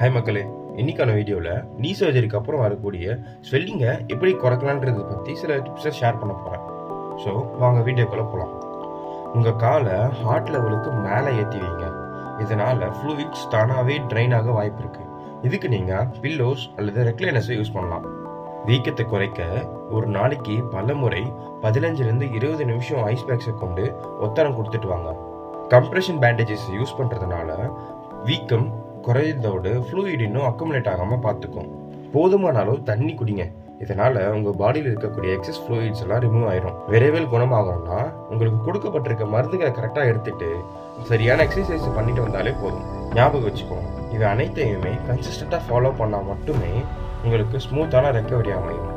Hi மக்களே, இன்னைக்கான வீடியோவில் நீ சர்ஜரிக்கு அப்புறம் வரக்கூடிய ஸ்வெல்லிங்கை எப்படி குறைக்கலான்றதை பற்றி சில டிப்ஸை ஷேர் பண்ண போகிறேன். ஸோ வாங்க வீடியோக்குள்ளே போகலாம். உங்கள் காலை ஹார்ட் லெவலுக்கு மேலே ஏற்றி வைங்க. இதனால் ஃப்ளூயிட்ஸ் தானாகவே ட்ரைன் ஆக வாய்ப்பு இருக்குது. இதுக்கு நீங்கள் பில்லோஸ் அல்லது ரெக்லைனர்ஸை யூஸ் பண்ணலாம். வீக்கத்தை குறைக்க ஒரு நாளைக்கு பல முறை 15-20 நிமிஷம் ஐஸ் பேக்ஸை கொண்டு ஒத்தரம் கொடுத்துட்டு வாங்க. கம்ப்ரெஷன் பேண்டேஜஸ் யூஸ் பண்ணுறதுனால வீக்கம் குறையதோடு ஃப்ளூயிட் இன்னும் அக்குமுலேட் ஆகாமல் பார்த்துக்கும். போதுமான அளவு தண்ணி குடிங்க. இதனால் உங்கள் பாடியில் இருக்கக்கூடிய எக்ஸஸ் ஃப்ளூயிட்ஸ் எல்லாம் ரிமூவ் ஆயிரும். விரைவில் குணமாகணும்னா உங்களுக்கு கொடுக்கப்பட்டிருக்க மருந்துகளை கரெக்டாக எடுத்துட்டு சரியான எக்ஸசைஸ் பண்ணிட்டு வந்தாலே போதும். ஞாபகம் வச்சுக்கோங்க, இவை அனைத்தையுமே கன்சிஸ்டண்ட்டாக ஃபாலோ பண்ணால் மட்டுமே உங்களுக்கு ஸ்மூத்தான ரெக்கவரி அமையும்.